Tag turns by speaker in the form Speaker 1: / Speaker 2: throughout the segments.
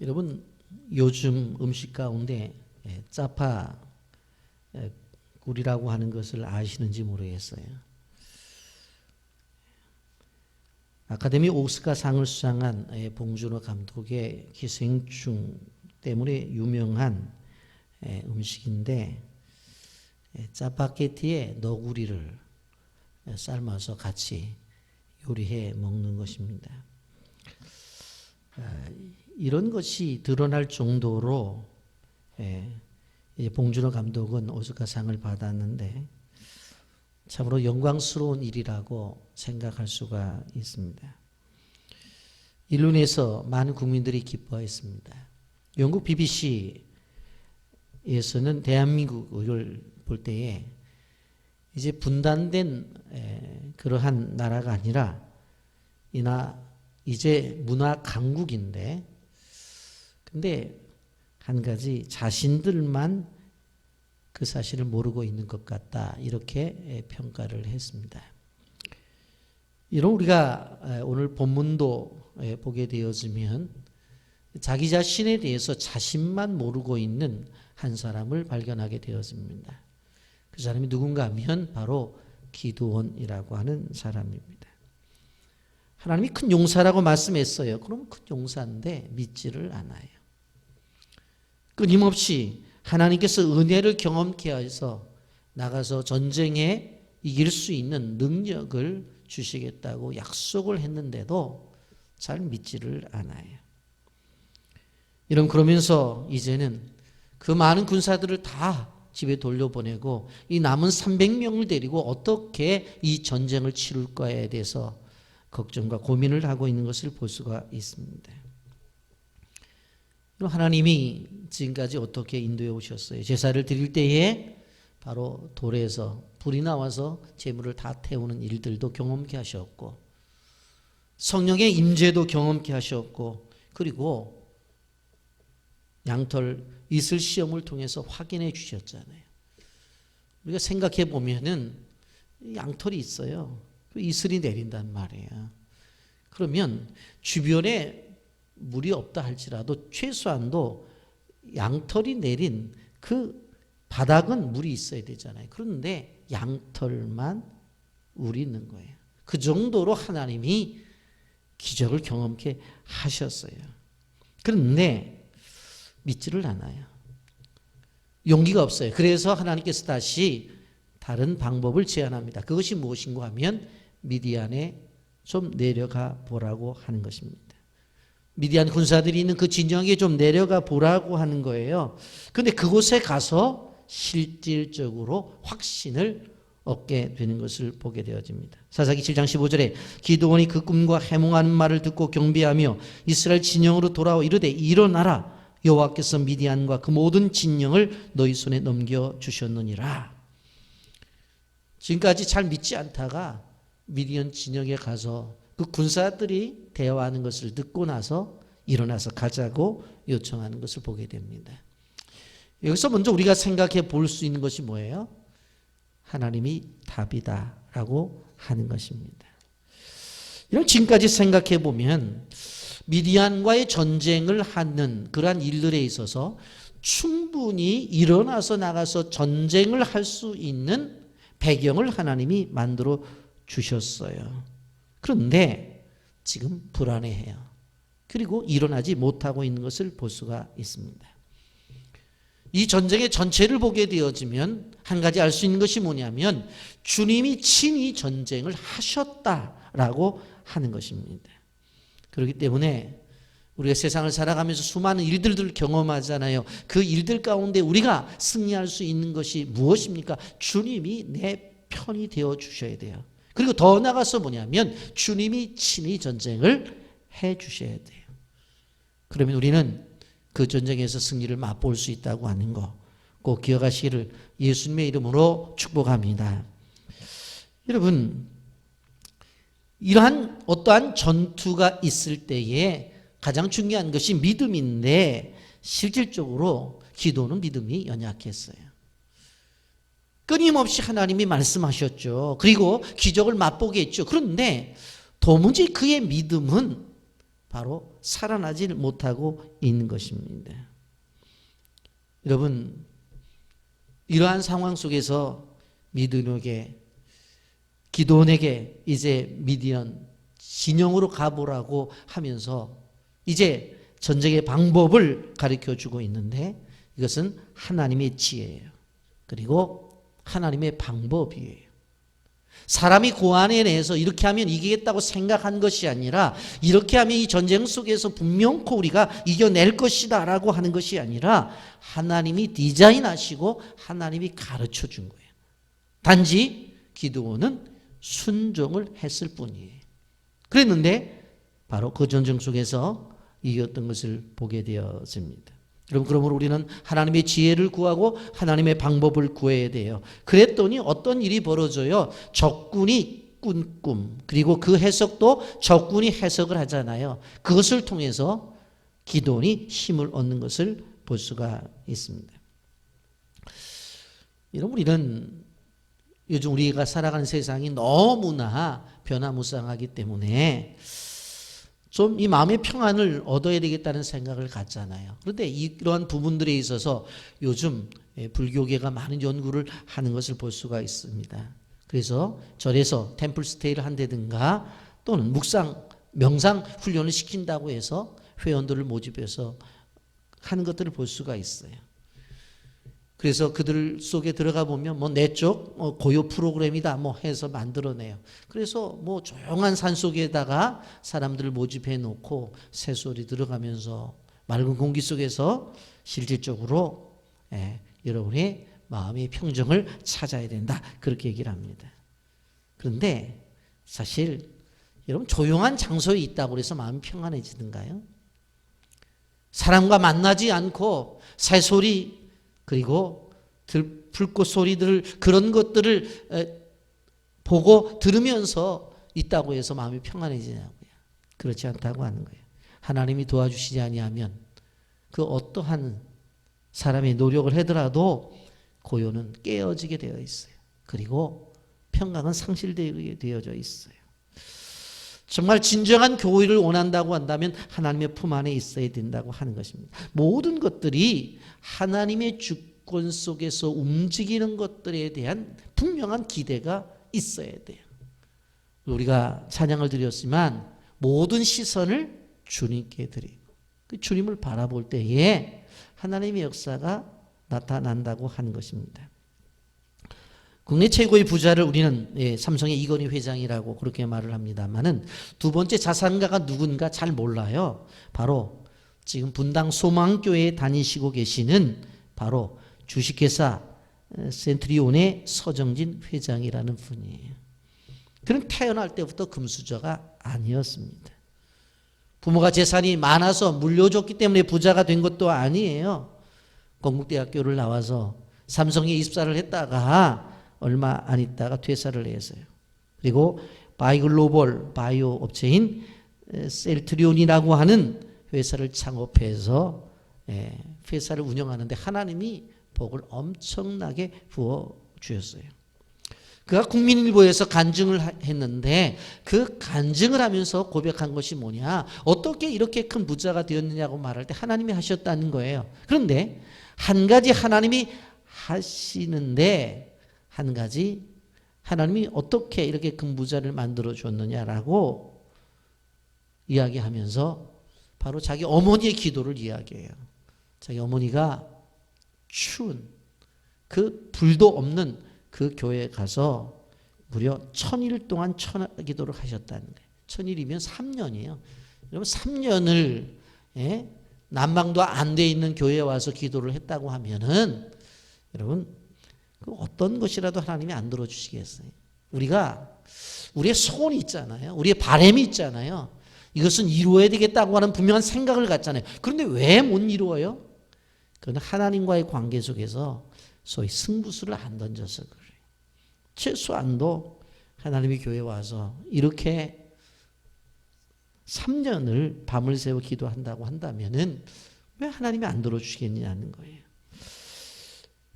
Speaker 1: 여러분 요즘 음식 가운데 짜파 꿀이라고 하는 것을 아시는지 모르겠어요. 아카데미 오스카상을 수상한 봉준호 감독의 기생충 때문에 유명한 음식인데 짜파게티에 너구리를 삶아서 같이 요리해 먹는 것입니다. 이런 것이 드러날 정도로 봉준호 감독은 오스카상을 받았는데 참으로 영광스러운 일이라고 생각할 수가 있습니다. 이로 인해서 많은 국민들이 기뻐했습니다. 영국 BBC에서는 대한민국을 볼 때에 이제 분단된 그러한 나라가 아니라 이제 문화 강국인데, 근데 한 가지 자신들만 그 사실을 모르고 있는 것 같다, 이렇게 평가를 했습니다. 이런 우리가 오늘 본문도 보게 되어지면 자기 자신에 대해서 자신만 모르고 있는 한 사람을 발견하게 되었습니다. 그 사람이 누군가 하면 바로 기드온이라고 하는 사람입니다. 하나님이 큰 용사라고 말씀했어요. 그럼 큰 용사인데 믿지를 않아요. 끊임없이 하나님께서 은혜를 경험케 해서 나가서 전쟁에 이길 수 있는 능력을 주시겠다고 약속을 했는데도 잘 믿지를 않아요. 여러분, 그러면서 이제는 그 많은 군사들을 다 집에 돌려보내고 이 남은 300명을 데리고 어떻게 이 전쟁을 치룰까에 대해서 걱정과 고민을 하고 있는 것을 볼 수가 있습니다. 하나님이 지금까지 어떻게 인도해 오셨어요? 제사를 드릴 때에 바로 돌에서 불이 나와서 제물을 다 태우는 일들도 경험케 하셨고, 성령의 임재도 경험케 하셨고, 그리고 양털 이슬 시험을 통해서 확인해 주셨잖아요. 우리가 생각해 보면은 양털이 있어요. 이슬이 내린단 말이에요. 그러면 주변에 물이 없다 할지라도 최소한도 양털이 내린 그 바닥은 물이 있어야 되잖아요. 그런데 양털만 물이 있는 거예요. 그 정도로 하나님이 기적을 경험케 하셨어요. 그런데 믿지를 않아요. 용기가 없어요. 그래서 하나님께서 다시 다른 방법을 제안합니다. 그것이 무엇인가 하면 미디안에 좀 내려가 보라고 하는 것입니다. 미디안 군사들이 있는 그 진영에 좀 내려가 보라고 하는 거예요. 그런데 그곳에 가서 실질적으로 확신을 얻게 되는 것을 보게 되어집니다. 사사기 7장 15절에 기드온이 그 꿈과 해몽하는 말을 듣고 경배하며 이스라엘 진영으로 돌아와 이르되 일어나라, 여호와께서 미디안과 그 모든 진영을 너희 손에 넘겨주셨느니라. 지금까지 잘 믿지 않다가 미디안 진영에 가서 그 군사들이 대화하는 것을 듣고 나서 일어나서 가자고 요청하는 것을 보게 됩니다. 여기서 먼저 우리가 생각해 볼 수 있는 것이 뭐예요? 하나님이 답이다라고 하는 것입니다. 이런 지금까지 생각해 보면 미디안과의 전쟁을 하는 그러한 일들에 있어서 충분히 일어나서 나가서 전쟁을 할 수 있는 배경을 하나님이 만들어 주셨어요. 그런데 지금 불안해해요. 그리고 일어나지 못하고 있는 것을 볼 수가 있습니다. 이 전쟁의 전체를 보게 되어지면 한 가지 알 수 있는 것이 뭐냐면 주님이 친히 전쟁을 하셨다라고 하는 것입니다. 그렇기 때문에 우리가 세상을 살아가면서 수많은 일들을 경험하잖아요. 그 일들 가운데 우리가 승리할 수 있는 것이 무엇입니까? 주님이 내 편이 되어 주셔야 돼요. 그리고 더 나아가서 뭐냐면 주님이 친히 전쟁을 해 주셔야 돼요. 그러면 우리는 그 전쟁에서 승리를 맛볼 수 있다고 하는 거 꼭 기억하시기를 예수님의 이름으로 축복합니다. 여러분, 이러한 어떠한 전투가 있을 때에 가장 중요한 것이 믿음인데 실질적으로 기도는 믿음이 연약했어요. 끊임없이 하나님이 말씀하셨죠. 그리고 기적을 맛보게 했죠. 그런데 도무지 그의 믿음은 바로 살아나질 못하고 있는 것입니다. 여러분, 이러한 상황 속에서 기드온에게 이제 미디안 진영으로 가보라고 하면서 이제 전쟁의 방법을 가르쳐주고 있는데 이것은 하나님의 지혜예요. 그리고 하나님의 방법이에요. 사람이 고안해내서 이렇게 하면 이기겠다고 생각한 것이 아니라 이렇게 하면 이 전쟁 속에서 분명코 우리가 이겨낼 것이다 라고 하는 것이 아니라 하나님이 디자인하시고 하나님이 가르쳐준 거예요. 단지 기드온은 순종을 했을 뿐이에요. 그랬는데 바로 그 전쟁 속에서 이겼던 것을 보게 되었습니다. 여러분, 그러므로 우리는 하나님의 지혜를 구하고 하나님의 방법을 구해야 돼요. 그랬더니 어떤 일이 벌어져요? 적군이 꾼 꿈, 그리고 그 해석도 적군이 해석을 하잖아요. 그것을 통해서 기드온이 힘을 얻는 것을 볼 수가 있습니다. 여러분, 우리는 요즘 우리가 살아가는 세상이 너무나 변화무쌍하기 때문에 좀 이 마음의 평안을 얻어야 되겠다는 생각을 갖잖아요. 그런데 이러한 부분들에 있어서 요즘 불교계가 많은 연구를 하는 것을 볼 수가 있습니다. 그래서 절에서 템플 스테이를 한다든가 또는 명상 훈련을 시킨다고 해서 회원들을 모집해서 하는 것들을 볼 수가 있어요. 그래서 그들 속에 들어가 보면 뭐 내적 고요 프로그램이다 뭐 해서 만들어내요. 그래서 뭐 조용한 산 속에다가 사람들을 모집해 놓고 새소리 들어가면서 맑은 공기 속에서 실질적으로 여러분의 마음의 평정을 찾아야 된다. 그렇게 얘기를 합니다. 그런데 사실 여러분, 조용한 장소에 있다고 해서 마음이 평안해지는가요? 사람과 만나지 않고 새소리 그리고 불꽃 소리들, 그런 것들을 보고 들으면서 있다고 해서 마음이 평안해지냐고요. 그렇지 않다고 하는 거예요. 하나님이 도와주시지 아니하면 그 어떠한 사람의 노력을 하더라도 고요는 깨어지게 되어 있어요. 그리고 평강은 상실되게 되어져 있어요. 정말 진정한 교회를 원한다고 한다면 하나님의 품 안에 있어야 된다고 하는 것입니다. 모든 것들이 하나님의 주권 속에서 움직이는 것들에 대한 분명한 기대가 있어야 돼요. 우리가 찬양을 드렸지만 모든 시선을 주님께 드리고 그 주님을 바라볼 때에 하나님의 역사가 나타난다고 하는 것입니다. 국내 최고의 부자를 우리는 삼성의 이건희 회장이라고 그렇게 말을 합니다만은 두 번째 자산가가 누군가 잘 몰라요. 바로 지금 분당 소망교회에 다니시고 계시는 바로 주식회사 센트리온의 서정진 회장이라는 분이에요. 그는 태어날 때부터 금수저가 아니었습니다. 부모가 재산이 많아서 물려줬기 때문에 부자가 된 것도 아니에요. 건국대학교를 나와서 삼성에 입사를 했다가 얼마 안 있다가 퇴사를 했어요. 그리고 바이글로벌 바이오 업체인 셀트리온이라고 하는 회사를 창업해서 회사를 운영하는데 하나님이 복을 엄청나게 부어주셨어요. 그가 국민일보에서 간증을 했는데 그 간증을 하면서 고백한 것이 뭐냐, 어떻게 이렇게 큰 부자가 되었느냐고 말할 때 하나님이 하셨다는 거예요. 그런데 한 가지 하나님이 하시는데 한 가지 하나님이 어떻게 이렇게 큰 부자를 만들어 줬느냐라고 이야기하면서 바로 자기 어머니의 기도를 이야기해요. 자기 어머니가 추운 그 불도 없는 그 교회에 가서 무려 1000일 동안 천기도를 하셨다는 거예요. 1000일이면 3년이에요. 여러분 3년을 난방도 안 돼 있는 교회에 와서 기도를 했다고 하면은 여러분 그 어떤 것이라도 하나님이 안 들어주시겠어요? 우리의 소원이 있잖아요. 우리의 바람이 있잖아요. 이것은 이루어야 되겠다고 하는 분명한 생각을 갖잖아요. 그런데 왜 못 이루어요? 그건 하나님과의 관계 속에서 소위 승부수를 안 던져서 그래요. 최소한도 하나님이 교회에 와서 이렇게 3년을 밤을 새워 기도한다고 한다면은 왜 하나님이 안 들어주시겠냐는 거예요.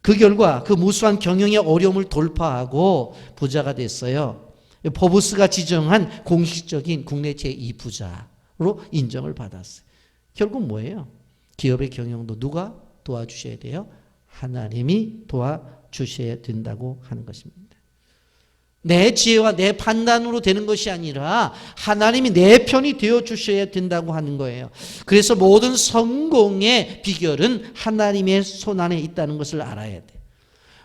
Speaker 1: 그 결과 그 무수한 경영의 어려움을 돌파하고 부자가 됐어요. 포브스가 지정한 공식적인 국내 제2부자로 인정을 받았어요. 결국 뭐예요? 기업의 경영도 누가 도와주셔야 돼요? 하나님이 도와주셔야 된다고 하는 것입니다. 내 지혜와 내 판단으로 되는 것이 아니라 하나님이 내 편이 되어주셔야 된다고 하는 거예요. 그래서 모든 성공의 비결은 하나님의 손안에 있다는 것을 알아야 돼요.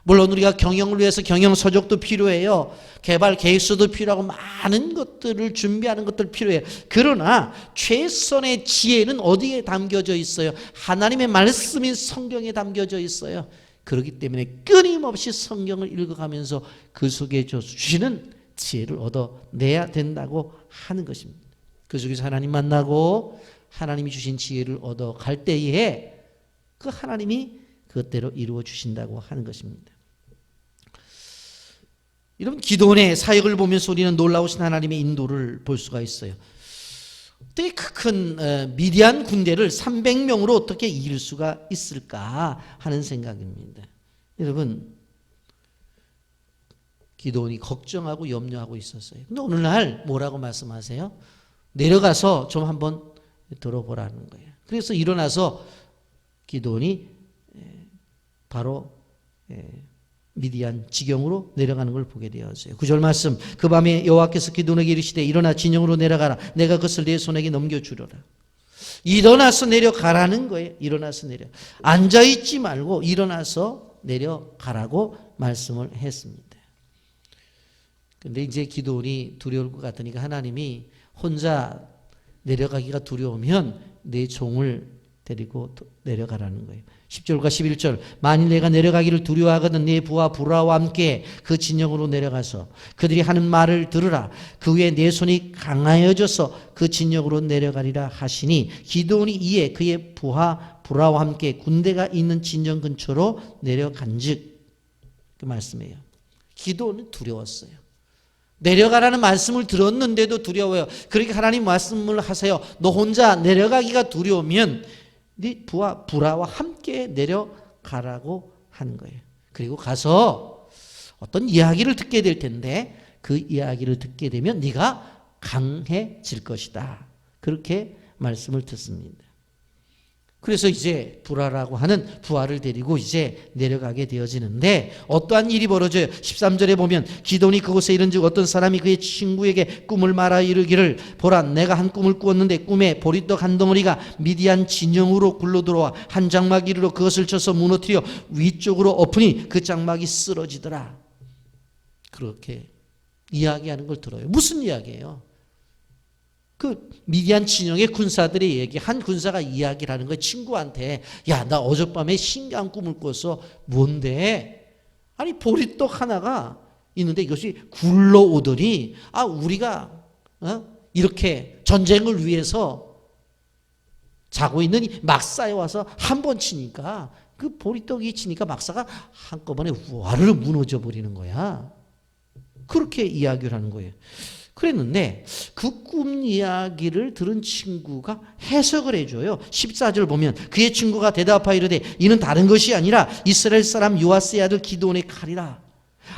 Speaker 1: 물론 우리가 경영을 위해서 경영서적도 필요해요. 개발 계획서도 필요하고 많은 것들을 준비하는 것들 필요해요. 그러나 최선의 지혜는 어디에 담겨져 있어요? 하나님의 말씀인 성경에 담겨져 있어요. 그렇기 때문에 끊임없이 성경을 읽어가면서 그 속에 주시는 지혜를 얻어내야 된다고 하는 것입니다. 그 속에서 하나님 만나고 하나님이 주신 지혜를 얻어갈 때에 그 하나님이 그것대로 이루어 주신다고 하는 것입니다. 여러분, 기도원의 사역을 보면서 우리는 놀라우신 하나님의 인도를 볼 수가 있어요. 어떻게 큰 미디안 군대를 300명으로 어떻게 이길 수가 있을까 하는 생각입니다. 여러분, 기도원이 걱정하고 염려하고 있었어요. 근데 오늘날 뭐라고 말씀하세요? 내려가서 좀 한번 들어보라는 거예요. 그래서 일어나서 기도원이 바로 미디안 지경으로 내려가는 걸 보게 되었어요. 9절 말씀, 그 밤에 여호와께서 기도원에게 이르시되 일어나 진영으로 내려가라. 내가 그것을 네 손에게 넘겨주려라. 일어나서 내려가라는 거예요. 일어나서 내려. 앉아있지 말고 일어나서 내려가라고 말씀을 했습니다. 근데 이제 기도원이 두려울 것 같으니까 하나님이 혼자 내려가기가 두려우면 내 종을 데리고 내려가라는 거예요. 10절과 11절, 만일 내가 내려가기를 두려워하거든 네 부하 부라와 함께 그 진영으로 내려가서 그들이 하는 말을 들으라. 그 후에 내 손이 강하여져서 그 진영으로 내려가리라 하시니 기드온이 이에 그의 부하 부라와 함께 군대가 있는 진영 근처로 내려간즉, 그 말씀이에요. 기드온은 두려웠어요. 내려가라는 말씀을 들었는데도 두려워요. 그러니까 하나님 말씀을 하세요. 너 혼자 내려가기가 두려우면 네 부하 부라와 함께 내려가라고 하는 거예요. 그리고 가서 어떤 이야기를 듣게 될 텐데 그 이야기를 듣게 되면 네가 강해질 것이다. 그렇게 말씀을 듣습니다. 그래서 이제 부라라고 하는 부하를 데리고 이제 내려가게 되어지는데 어떠한 일이 벌어져요? 13절에 보면 기드온이 그곳에 이른즉 어떤 사람이 그의 친구에게 꿈을 말하 이르기를 보라, 내가 한 꿈을 꾸었는데 꿈에 보리떡 한 덩어리가 미디안 진영으로 굴러들어와 한 장막이로 그것을 쳐서 무너뜨려 위쪽으로 엎으니 그 장막이 쓰러지더라. 그렇게 이야기하는 걸 들어요. 무슨 이야기예요? 그 미디안 진영의 군사들의 얘기, 한 군사가 이야기를 하는 거예요. 친구한테, 야, 나 어젯밤에 신기한 꿈을 꿨어. 뭔데? 아니, 보리떡 하나가 있는데 이것이 굴러오더니 우리가 이렇게 전쟁을 위해서 자고 있는 이 막사에 와서 한 번 치니까 그 보리떡이 치니까 막사가 한꺼번에 와르르 무너져 버리는 거야. 그렇게 이야기를 하는 거예요. 그랬는데 그 꿈 이야기를 들은 친구가 해석을 해줘요. 14절 보면 그의 친구가 대답하여 이르되 이는 다른 것이 아니라 이스라엘 사람 요아스의 아들 기드온의 칼이라.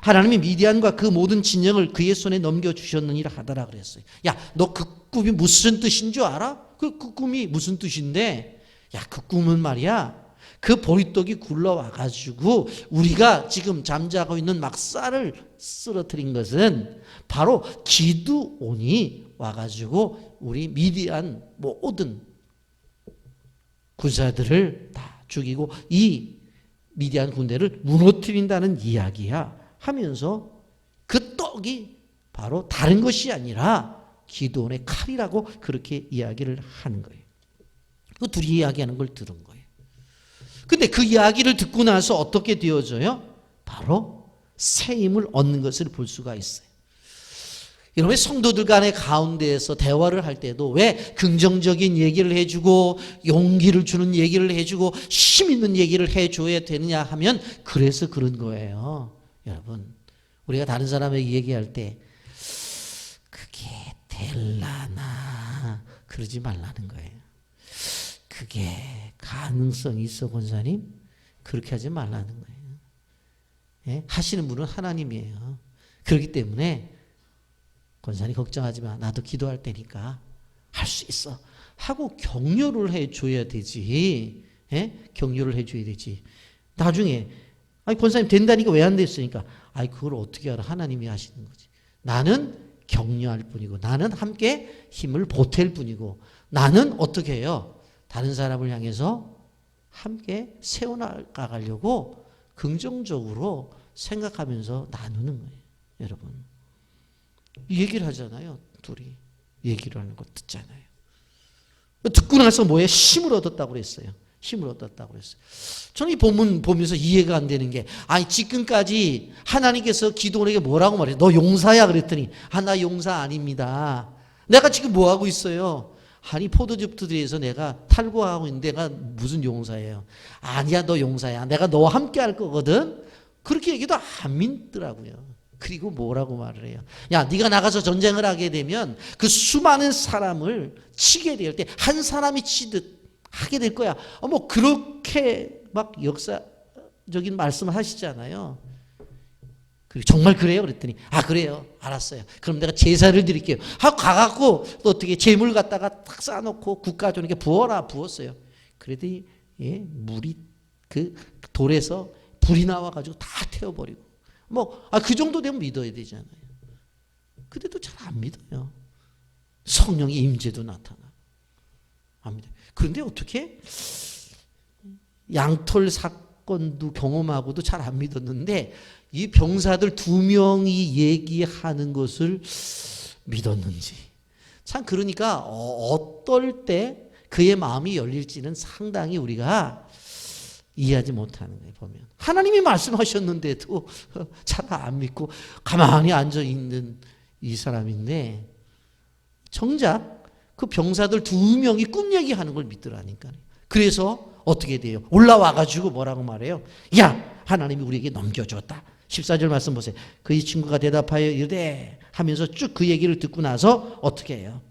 Speaker 1: 하나님이 미디안과 그 모든 진영을 그의 손에 넘겨주셨느니라 하더라 그랬어요. 야, 너 그 꿈이 무슨 뜻인 줄 알아? 그 꿈이 무슨 뜻인데? 야, 그 꿈은 말이야, 그 보리떡이 굴러와가지고 우리가 지금 잠자고 있는 막사를 쓰러뜨린 것은 바로 기드온이 와가지고 우리 미디안 모든 군사들을 다 죽이고 이 미디안 군대를 무너뜨린다는 이야기야 하면서 그 떡이 바로 다른 것이 아니라 기드온의 칼이라고 그렇게 이야기를 하는 거예요. 그 둘이 이야기하는 걸 들은 거예요. 근데 그 이야기를 듣고 나서 어떻게 되어져요? 바로 새 힘을 얻는 것을 볼 수가 있어요. 여러분, 성도들 간의 가운데에서 대화를 할 때도 왜 긍정적인 얘기를 해주고 용기를 주는 얘기를 해주고 힘 있는 얘기를 해줘야 되느냐 하면 그래서 그런 거예요. 여러분, 우리가 다른 사람에게 얘기할 때 그게 될라나 그러지 말라는 거예요. 그게 가능성이 있어 권사님? 그렇게 하지 말라는 거예요. 예? 하시는 분은 하나님이에요. 그렇기 때문에 권사님 걱정하지 마. 나도 기도할 테니까 할 수 있어 하고 격려를 해줘야 되지. 예? 격려를 해줘야 되지. 나중에 아니 권사님 된다니까 왜 안 됐으니까 아니 그걸 어떻게 알아? 하나님이 하시는 거지. 나는 격려할 뿐이고 나는 함께 힘을 보탤 뿐이고 나는 어떻게 해요? 다른 사람을 향해서 함께 세워나가려고 긍정적으로 생각하면서 나누는 거예요. 여러분 얘기를 하잖아요. 둘이 얘기를 하는 거 듣잖아요. 듣고 나서 뭐에 힘을 얻었다고 그랬어요. 힘을 얻었다고 그랬어요. 저는 이 본문 보면서 이해가 안 되는 게 아니 지금까지 하나님께서 기도원에게 뭐라고 말해요? 너 용사야 그랬더니 나 용사 아닙니다. 내가 지금 뭐 하고 있어요? 아니 포도즙들에서 내가 탈구하고 있는데 내가 무슨 용사예요? 아니야 너 용사야. 내가 너와 함께 할 거거든. 그렇게 얘기도 안 믿더라고요. 그리고 뭐라고 말을 해요? 야 네가 나가서 전쟁을 하게 되면 그 수많은 사람을 치게 될 때 한 사람이 치듯 하게 될 거야. 뭐 그렇게 막 역사적인 말씀을 하시잖아요. 그리고 정말 그래요? 그랬더니 그래요. 알았어요. 그럼 내가 제사를 드릴게요. 하고 가갖고 또 어떻게 재물 갖다가 탁 쌓아놓고 국가전에게 부어라 부었어요. 그랬더니 물이 그 돌에서 불이 나와가지고 다 태워버리고 그 정도 되면 믿어야 되잖아요. 근데도 잘 안 믿어요. 성령의 임재도 나타나. 안 믿어요. 그런데 어떻게 양털 사건도 경험하고도 잘 안 믿었는데 이 병사들 2명이 얘기하는 것을 믿었는지. 참 그러니까 어떨 때 그의 마음이 열릴지는 상당히 우리가 이해하지 못하는 거예요. 보면 하나님이 말씀하셨는데도 잘 안 믿고 가만히 앉아있는 이 사람인데 정작 그 병사들 2명이 꿈 얘기하는 걸 믿더라니까요. 그래서 어떻게 돼요? 올라와가지고 뭐라고 말해요? 야 하나님이 우리에게 넘겨줬다. 14절 말씀 보세요. 그의 친구가 대답하여 이르되 하면서 쭉 그 얘기를 듣고 나서 어떻게 해요?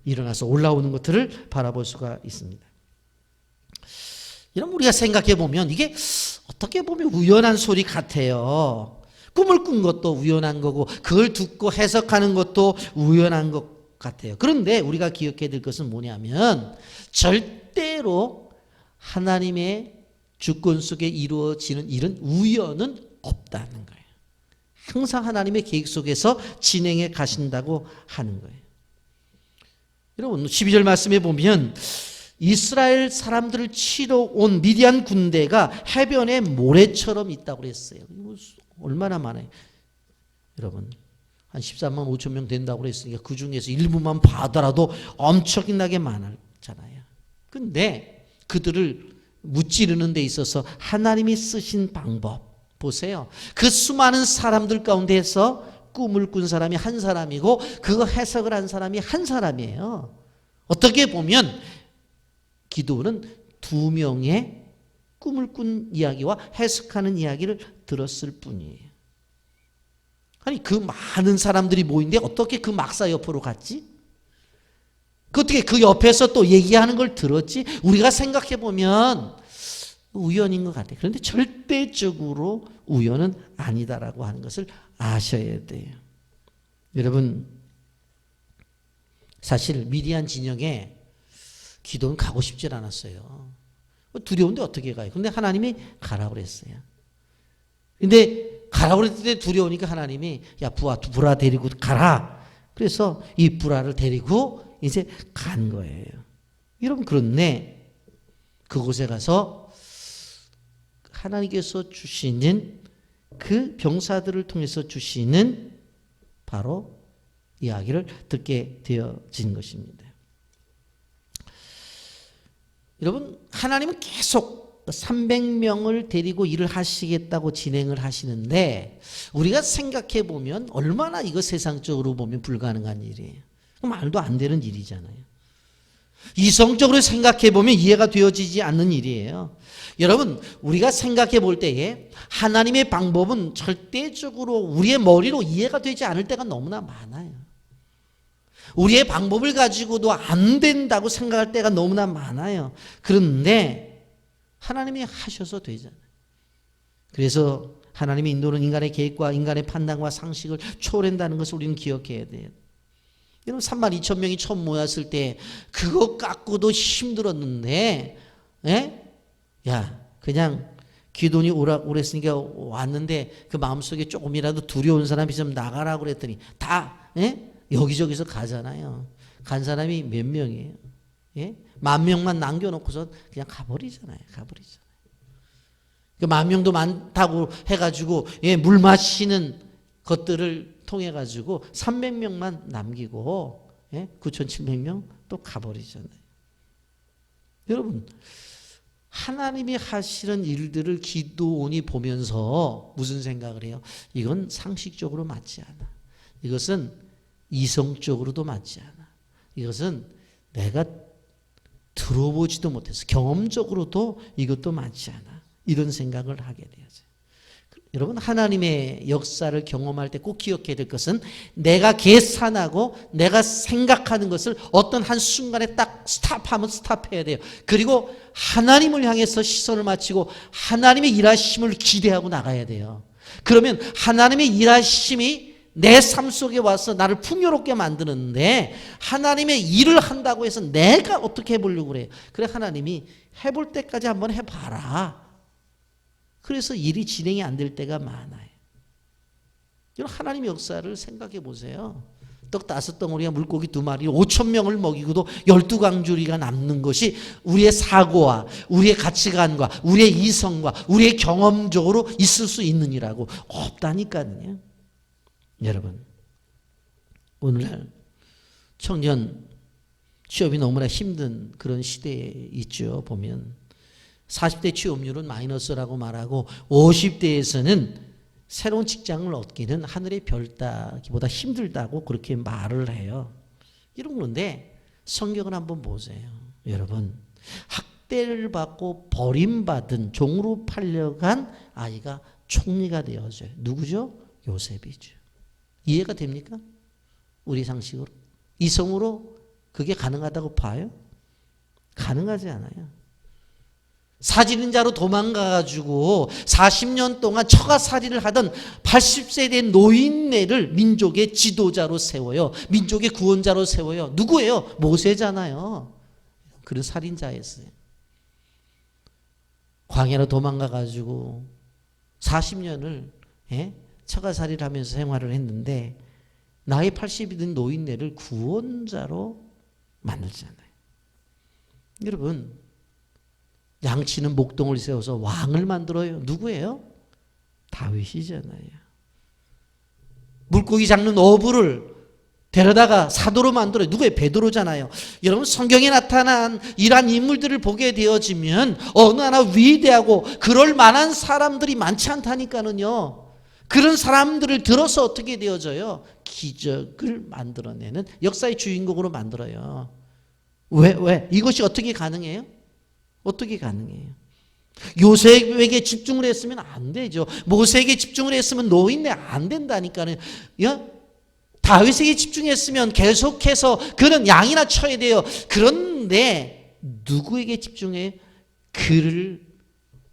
Speaker 1: 일어나서 올라오는 것들을 바라볼 수가 있습니다. 이런 우리가 생각해 보면 이게 어떻게 보면 우연한 소리 같아요. 꿈을 꾼 것도 우연한 거고 그걸 듣고 해석하는 것도 우연한 것 같아요. 그런데 우리가 기억해야 될 것은 뭐냐면 절대로 하나님의 주권 속에 이루어지는 일은 우연은 없다는 거예요. 항상 하나님의 계획 속에서 진행해 가신다고 하는 거예요. 여러분 12절 말씀에 보면 이스라엘 사람들을 치러 온 미디안 군대가 해변에 모래처럼 있다고 그랬어요. 얼마나 많아요. 여러분 한 13만 5천 명 된다고 그랬으니까 그 중에서 일부만 봐더라도 엄청나게 많았잖아요. 근데 그들을 무찌르는 데 있어서 하나님이 쓰신 방법 보세요. 그 수많은 사람들 가운데에서 꿈을 꾼 사람이 한 사람이고 그거 해석을 한 사람이 한 사람이에요. 어떻게 보면 기도는 2명의 꿈을 꾼 이야기와 해석하는 이야기를 들었을 뿐이에요. 아니 그 많은 사람들이 모인데 어떻게 그 막사 옆으로 갔지? 어떻게 그 옆에서 또 얘기하는 걸 들었지? 우리가 생각해 보면 우연인 것 같아요. 그런데 절대적으로 우연은 아니다라고 하는 것을 아셔야 돼요. 여러분 사실 미디안 진영에 기도는 가고 싶질 않았어요. 두려운데 어떻게 가요? 근데 하나님이 가라고 그랬어요. 근데 가라고 그랬는데 두려우니까 하나님이 야 부라 데리고 가라. 그래서 이 부라를 데리고 이제 간 거예요. 여러분 그런데 그곳에 가서 하나님께서 주시는 그 병사들을 통해서 주시는 바로 이야기를 듣게 되어진 것입니다. 여러분 하나님은 계속 300명을 데리고 일을 하시겠다고 진행을 하시는데 우리가 생각해 보면 얼마나 이거 세상적으로 보면 불가능한 일이에요. 말도 안 되는 일이잖아요. 이성적으로 생각해 보면 이해가 되어지지 않는 일이에요. 여러분 우리가 생각해 볼 때에 하나님의 방법은 절대적으로 우리의 머리로 이해가 되지 않을 때가 너무나 많아요. 우리의 방법을 가지고도 안 된다고 생각할 때가 너무나 많아요. 그런데 하나님이 하셔서 되잖아요. 그래서 하나님의 인도는 인간의 계획과 인간의 판단과 상식을 초월한다는 것을 우리는 기억해야 돼요. 여러분 32,000명이 처음 모였을 때 그거 깎고도 힘들었는데, 야 그냥 기돈이 오라고 그랬으니까 왔는데 그 마음속에 조금이라도 두려운 사람이 있으면 나가라고 그랬더니 다 여기저기서 가잖아요. 간 사람이 몇 명이에요? 10,000명만 남겨놓고서 그냥 가버리잖아요. 그 10,000명도 많다고 해가지고 물 마시는 것들을 통해 가지고 300명만 남기고 9,700명 또 가버리잖아요. 여러분 하나님이 하시는 일들을 기도원이 보면서 무슨 생각을 해요? 이건 상식적으로 맞지 않아. 이것은 이성적으로도 맞지 않아. 이것은 내가 들어보지도 못해서 경험적으로도 이것도 맞지 않아. 이런 생각을 하게 되어요. 여러분 하나님의 역사를 경험할 때 꼭 기억해야 될 것은 내가 계산하고 내가 생각하는 것을 어떤 한순간에 딱 스탑하면 스탑해야 돼요. 그리고 하나님을 향해서 시선을 맞추고 하나님의 일하심을 기대하고 나가야 돼요. 그러면 하나님의 일하심이 내 삶 속에 와서 나를 풍요롭게 만드는데 하나님의 일을 한다고 해서 내가 어떻게 해보려고 그래요. 그래 하나님이 해볼 때까지 한번 해봐라. 그래서 일이 진행이 안 될 때가 많아요. 하나님의 역사를 생각해 보세요. 떡 5덩어리와 물고기 2마리 5,000명을 먹이고도 12광주리가 남는 것이 우리의 사고와 우리의 가치관과 우리의 이성과 우리의 경험적으로 있을 수 있느니라고 없다니까요. 여러분 오늘날 청년 취업이 너무나 힘든 그런 시대에 있죠. 보면 40대 취업률은 마이너스라고 말하고 50대에서는 새로운 직장을 얻기는 하늘의 별 따기보다 힘들다고 그렇게 말을 해요. 그런데 성경을 한번 보세요. 여러분 학대를 받고 버림받은 종으로 팔려간 아이가 총리가 되어져요. 누구죠? 요셉이죠. 이해가 됩니까? 우리 상식으로. 이성으로 그게 가능하다고 봐요? 가능하지 않아요. 사지린자로 도망가가지고 40년 동안 처가살이를 하던 80세 된 노인네를 민족의 지도자로 세워요. 민족의 구원자로 세워요. 누구예요? 모세잖아요. 그런 살인자였어요. 광야로 도망가가지고 40년을 처가살이를 하면서 생활을 했는데 나이 80이 된 노인네를 구원자로 만들잖아요. 여러분 양치는 목동을 세워서 왕을 만들어요. 누구예요? 다윗이잖아요. 물고기 잡는 어부를 데려다가 사도로 만들어요. 누구예요? 베드로잖아요. 여러분 성경에 나타난 이러한 인물들을 보게 되어지면 어느 하나 위대하고 그럴 만한 사람들이 많지 않다니까는요. 그런 사람들을 들어서 어떻게 되어져요? 기적을 만들어내는 역사의 주인공으로 만들어요. 왜? 이것이 어떻게 가능해요? 어떻게 가능해요? 요셉에게 집중을 했으면 안 되죠. 모세에게 집중을 했으면 노인네 안 된다니까요. 다윗에게 집중했으면 계속해서 그는 양이나 쳐야 돼요. 그런데 누구에게 집중해? 그를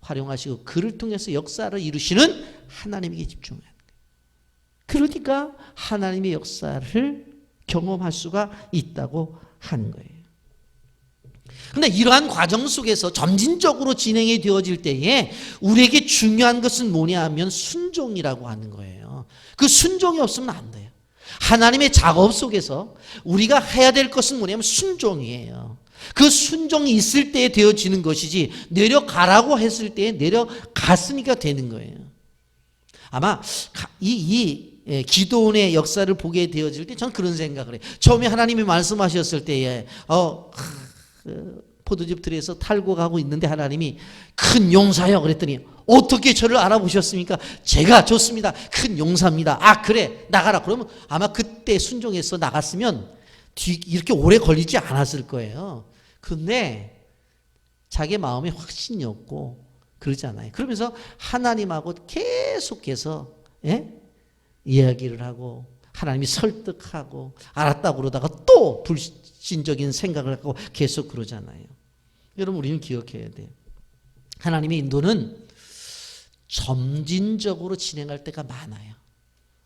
Speaker 1: 활용하시고 그를 통해서 역사를 이루시는 하나님에게 집중해야 돼요. 그러니까 하나님의 역사를 경험할 수가 있다고 하는 거예요. 그런데 이러한 과정 속에서 점진적으로 진행이 되어질 때에 우리에게 중요한 것은 뭐냐 하면 순종이라고 하는 거예요. 그 순종이 없으면 안 돼요. 하나님의 작업 속에서 우리가 해야 될 것은 뭐냐면 순종이에요. 그 순종이 있을 때에 되어지는 것이지 내려가라고 했을 때에 내려갔으니까 되는 거예요. 아마 기도원의 역사를 보게 되어질 때 저는 그런 생각을 해요. 처음에 하나님이 말씀하셨을 때에 포도즙 들에서 탈고 가고 있는데 하나님이 큰 용사요 그랬더니 어떻게 저를 알아보셨습니까? 제가 좋습니다. 큰 용사입니다. 아 그래 나가라. 그러면 아마 그때 순종해서 나갔으면 이렇게 오래 걸리지 않았을 거예요. 그런데 자기 마음에 확신이 없고 그러잖아요. 그러면서 하나님하고 계속해서 이야기를 하고 하나님이 설득하고 알았다고 그러다가 또 불신적인 생각을 하고 계속 그러잖아요. 여러분 우리는 기억해야 돼요. 하나님의 인도는 점진적으로 진행할 때가 많아요.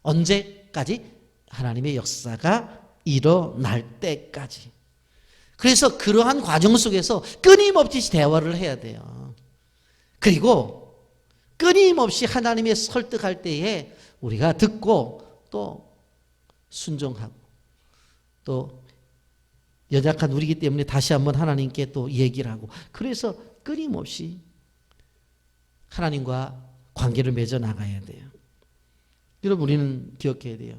Speaker 1: 언제까지? 하나님의 역사가 일어날 때까지. 그래서 그러한 과정 속에서 끊임없이 대화를 해야 돼요. 그리고 끊임없이 하나님의 설득할 때에 우리가 듣고 또 순종하고 또 연약한 우리이기 때문에 다시 한번 하나님께 또 얘기를 하고, 그래서 끊임없이 하나님과 관계를 맺어 나가야 돼요. 여러분, 우리는 기억해야 돼요.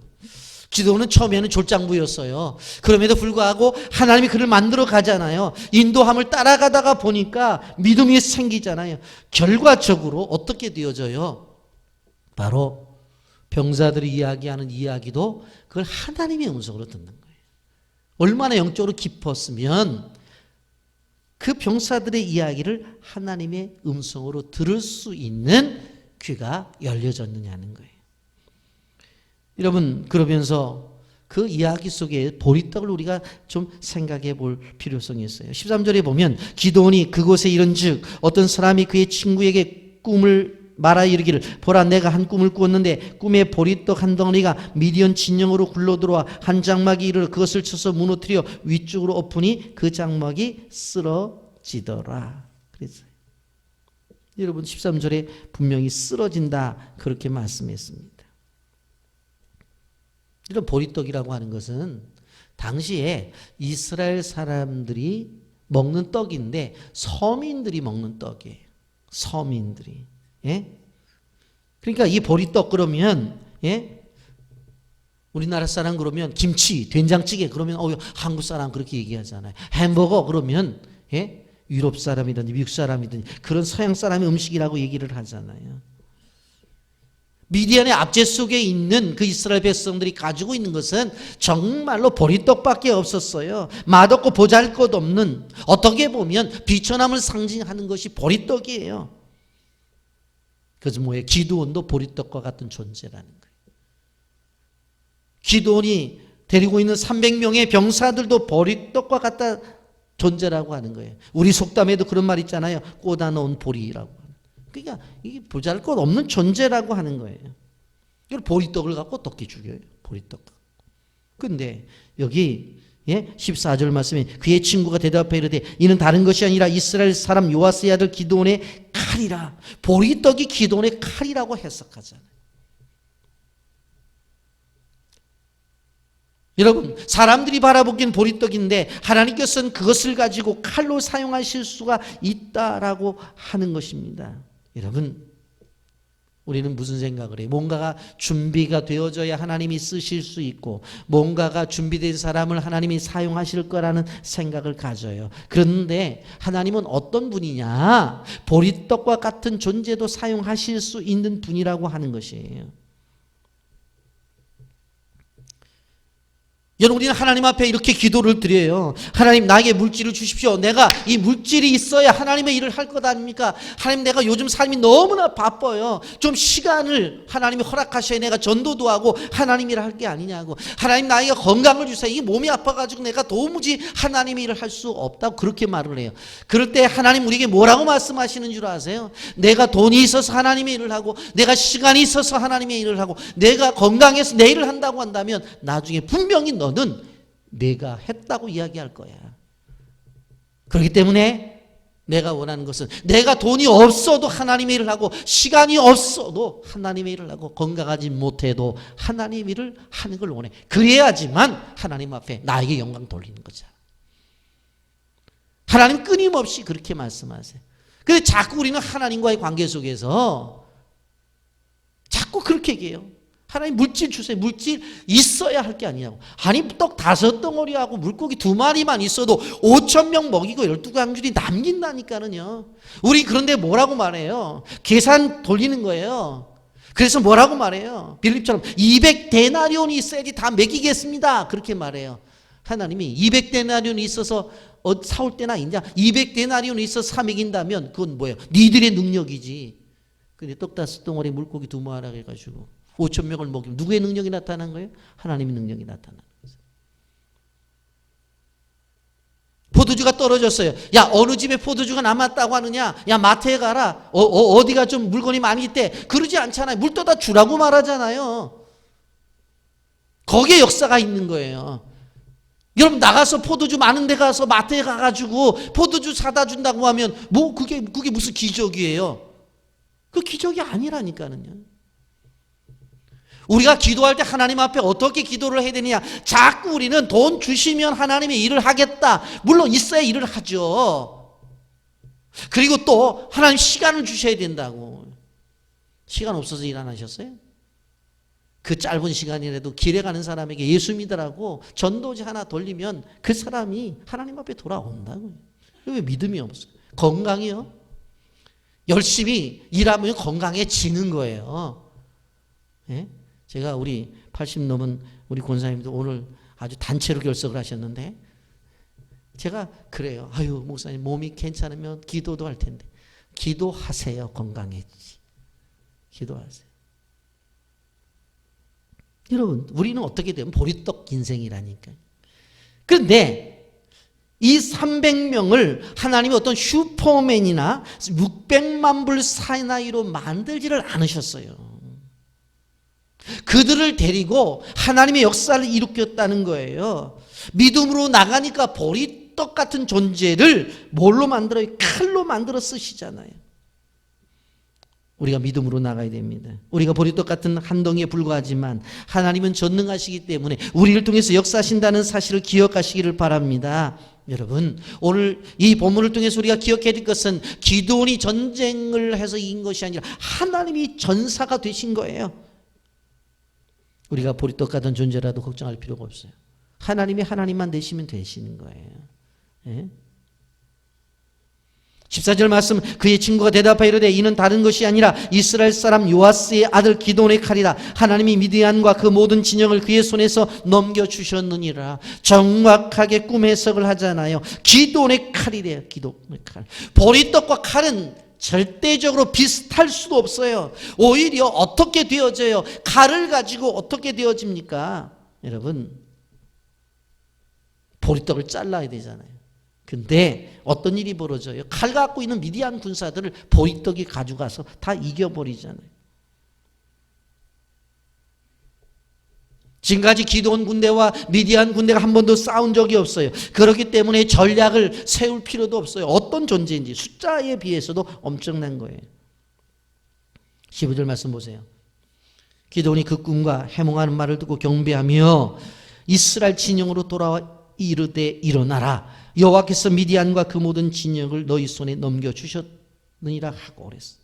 Speaker 1: 기도는 처음에는 졸장부였어요. 그럼에도 불구하고 하나님이 그를 만들어 가잖아요. 인도함을 따라가다가 보니까 믿음이 생기잖아요. 결과적으로 어떻게 되어져요? 바로 병사들이 이야기하는 이야기도 그걸 하나님의 음성으로 듣는 거예요. 얼마나 영적으로 깊었으면 그 병사들의 이야기를 하나님의 음성으로 들을 수 있는 귀가 열려졌느냐는 거예요. 여러분, 그러면서 그 이야기 속에 보리떡을 우리가 좀 생각해 볼 필요성이 있어요. 13절에 보면 기드온이 그곳에 이른즉 어떤 사람이 그의 친구에게 꿈을 말하 이르기를 보라 내가 한 꿈을 꾸었는데 꿈에 보리떡 한 덩어리가 미디안 진영으로 굴러들어와 한 장막이 이르러 그것을 쳐서 무너뜨려 위쪽으로 엎으니 그 장막이 쓰러지더라 그랬어요. 여러분, 13절에 분명히 쓰러진다 그렇게 말씀했습니다. 이런 보리떡이라고 하는 것은 당시에 이스라엘 사람들이 먹는 떡인데 서민들이 먹는 떡이에요. 서민들이. 예? 그러니까 이 보리떡 그러면, 예? 우리나라 사람 그러면 김치, 된장찌개 그러면 한국 사람 그렇게 얘기하잖아요. 햄버거 그러면, 예? 유럽 사람이든지 미국 사람이든지 그런 서양 사람의 음식이라고 얘기를 하잖아요. 미디안의 압제 속에 있는 그 이스라엘 백성들이 가지고 있는 것은 정말로 보리떡밖에 없었어요. 맛없고 보잘것없는, 어떻게 보면 비천함을 상징하는 것이 보리떡이에요. 그래서 뭐예요? 기드온도 보리떡과 같은 존재라는 거예요. 기드온이 데리고 있는 300명의 병사들도 보리떡과 같은 존재라고 하는 거예요. 우리 속담에도 그런 말 있잖아요. 꽂아 놓은 보리라고. 그러니까 이게 보잘것없는 존재라고 하는 거예요. 이걸 보리떡을 갖고 어떻게 죽여요? 보리떡. 그런데 여기 14절 말씀에 그의 친구가 대답해 이르되 이는 다른 것이 아니라 이스라엘 사람 요아스의 아들 기드온의 칼이라. 보리떡이 기드온의 칼이라고 해석하잖아요. 여러분, 사람들이 바라보기엔 보리떡인데 하나님께서는 그것을 가지고 칼로 사용하실 수가 있다라고 하는 것입니다. 여러분, 우리는 무슨 생각을 해요? 뭔가가 준비가 되어져야 하나님이 쓰실 수 있고 뭔가가 준비된 사람을 하나님이 사용하실 거라는 생각을 가져요. 그런데 하나님은 어떤 분이냐? 보리떡과 같은 존재도 사용하실 수 있는 분이라고 하는 것이에요. 여러분, 우리는 하나님 앞에 이렇게 기도를 드려요. 하나님, 나에게 물질을 주십시오. 내가 이 물질이 있어야 하나님의 일을 할 것 아닙니까? 하나님, 내가 요즘 삶이 너무나 바빠요. 좀 시간을 하나님이 허락하셔야 내가 전도도 하고 하나님 일을 할 게 아니냐고. 하나님, 나에게 건강을 주세요. 이 몸이 아파가지고 내가 도무지 하나님의 일을 할 수 없다고 그렇게 말을 해요. 그럴 때 하나님 우리에게 뭐라고 말씀하시는 줄 아세요? 내가 돈이 있어서 하나님의 일을 하고 내가 시간이 있어서 하나님의 일을 하고 내가 건강해서 내 일을 한다고 한다면 나중에 분명히 너는 내가 했다고 이야기할 거야. 그렇기 때문에 내가 원하는 것은 내가 돈이 없어도 하나님의 일을 하고 시간이 없어도 하나님의 일을 하고 건강하지 못해도 하나님의 일을 하는 걸 원해. 그래야지만 하나님 앞에 나에게 영광 돌리는 거죠. 하나님 끊임없이 그렇게 말씀하세요. 그런데 자꾸 우리는 하나님과의 관계 속에서 자꾸 그렇게 얘기해요. 하나님 물질 주세요. 물질 있어야 할 게 아니냐고. 아니, 떡 5덩어리하고 물고기 2마리만 있어도 5,000명 먹이고 12강줄이 남긴다니까는요. 우리 그런데 뭐라고 말해요? 계산 돌리는 거예요. 그래서 뭐라고 말해요? 빌립처럼 200데나리온이 있어야지 다 먹이겠습니다. 그렇게 말해요. 하나님이 200데나리온이 있어서 사올 때나 있냐? 200데나리온이 있어서 사 먹인다면 그건 뭐예요? 니들의 능력이지. 근데 떡 5덩어리 물고기 2마리 해가지고 5,000명을 먹이면 누구의 능력이 나타난 거예요? 하나님의 능력이 나타나는 거예요. 포도주가 떨어졌어요. 야, 어느 집에 포도주가 남았다고 하느냐? 야, 마트에 가라. 어디가 좀 물건이 많이 있대. 그러지 않잖아요. 물 떠다 주라고 말하잖아요. 거기에 역사가 있는 거예요. 여러분 나가서 포도주 많은 데 가서 마트에 가가지고 포도주 사다 준다고 하면 뭐 그게 무슨 기적이에요? 그 기적이 아니라니까는요. 우리가 기도할 때 하나님 앞에 어떻게 기도를 해야 되느냐? 자꾸 우리는 돈 주시면 하나님의 일을 하겠다. 물론 있어야 일을 하죠. 그리고 또 하나님 시간을 주셔야 된다고. 시간 없어서 일 안 하셨어요? 그 짧은 시간이라도 길에 가는 사람에게 예수 믿으라고 전도지 하나 돌리면 그 사람이 하나님 앞에 돌아온다고요. 왜 믿음이 없어요? 건강이요? 열심히 일하면 건강해지는 거예요. 예? 제가 우리 80 넘은 우리 권사님도 오늘 아주 단체로 결석을 하셨는데 제가 그래요. 아유 목사님 몸이 괜찮으면 기도도 할 텐데 기도하세요. 건강해지. 기도하세요. 여러분 우리는 어떻게 되면 보리떡 인생이라니까요. 그런데 이 300명을 하나님이 어떤 슈퍼맨이나 600만 불 사나이로 만들지를 않으셨어요. 그들을 데리고 하나님의 역사를 일으켰다는 거예요. 믿음으로 나가니까 보리떡 같은 존재를 뭘로 만들어요? 칼로 만들어 쓰시잖아요. 우리가 믿음으로 나가야 됩니다. 우리가 보리떡 같은 한 덩이에 불과하지만 하나님은 전능하시기 때문에 우리를 통해서 역사하신다는 사실을 기억하시기를 바랍니다. 여러분 오늘 이 본문을 통해서 우리가 기억해야 될 것은 기드온이 전쟁을 해서 이긴 것이 아니라 하나님이 전사가 되신 거예요. 우리가 보리떡 같은 존재라도 걱정할 필요가 없어요. 하나님이 하나님만 되시면 되시는 거예요. 예? 14절 말씀 그의 친구가 대답하여 이르되 이는 다른 것이 아니라 이스라엘 사람 요아스의 아들 기드온의 칼이라. 하나님이 미디안과 그 모든 진영을 그의 손에서 넘겨주셨느니라. 정확하게 꿈 해석을 하잖아요. 기드온의 칼이래요. 기드온의 칼. 보리떡과 칼은 절대적으로 비슷할 수도 없어요. 오히려 어떻게 되어져요? 칼을 가지고 어떻게 되어집니까? 여러분 보리떡을 잘라야 되잖아요. 근데 어떤 일이 벌어져요? 칼 갖고 있는 미디안 군사들을 보리떡이 가져가서 다 이겨버리잖아요. 지금까지 기드온 군대와 미디안 군대가 한 번도 싸운 적이 없어요. 그렇기 때문에 전략을 세울 필요도 없어요. 어떤 존재인지 숫자에 비해서도 엄청난 거예요. 15절 말씀 보세요. 기드온이 그 꿈과 해몽하는 말을 듣고 경배하며 이스라엘 진영으로 돌아와 이르되 일어나라. 여호와께서 미디안과 그 모든 진영을 너희 손에 넘겨주셨느니라 하고 그랬어요.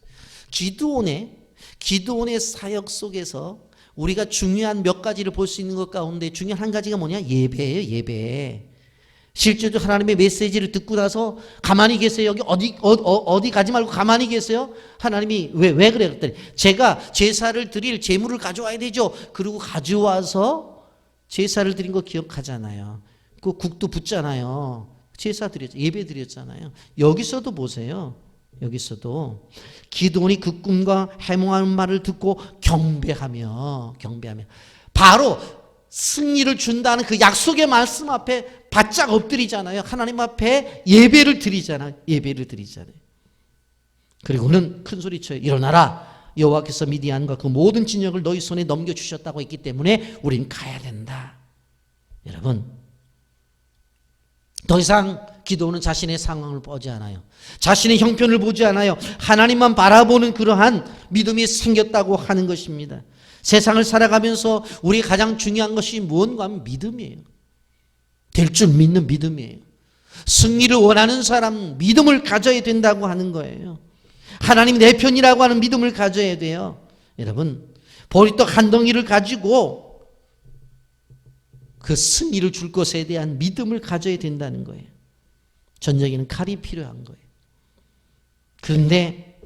Speaker 1: 기드온의 사역 속에서 우리가 중요한 몇 가지를 볼 수 있는 것 가운데 중요한 한 가지가 뭐냐? 예배예요. 예배. 실제로 하나님의 메시지를 듣고 나서 가만히 계세요. 여기 어디 가지 말고 가만히 계세요. 하나님이 왜 그래? 그랬더니 제가 제사를 드릴 제물을 가져와야 되죠. 그리고 가져와서 제사를 드린 거 기억하잖아요. 그 국도 붓잖아요. 제사 드렸죠. 예배 드렸잖아요. 여기서도 보세요. 여기서도 기드온이 그 꿈과 해몽하는 말을 듣고 경배하며 바로 승리를 준다는 그 약속의 말씀 앞에 바짝 엎드리잖아요. 하나님 앞에 예배를 드리잖아요. 그리고는 큰 소리쳐요. 일어나라. 여호와께서 미디안과 그 모든 진영을 너희 손에 넘겨주셨다고 했기 때문에 우린 가야 된다. 여러분 더 이상 기도는 자신의 상황을 보지 않아요. 자신의 형편을 보지 않아요. 하나님만 바라보는 그러한 믿음이 생겼다고 하는 것입니다. 세상을 살아가면서 우리 가장 중요한 것이 무언가 하면 믿음이에요. 될 줄 믿는 믿음이에요. 승리를 원하는 사람 믿음을 가져야 된다고 하는 거예요. 하나님 내 편이라고 하는 믿음을 가져야 돼요. 여러분 보리떡 한 덩이를 가지고 그 승리를 줄 것에 대한 믿음을 가져야 된다는 거예요. 전쟁에는 칼이 필요한 거예요. 그런데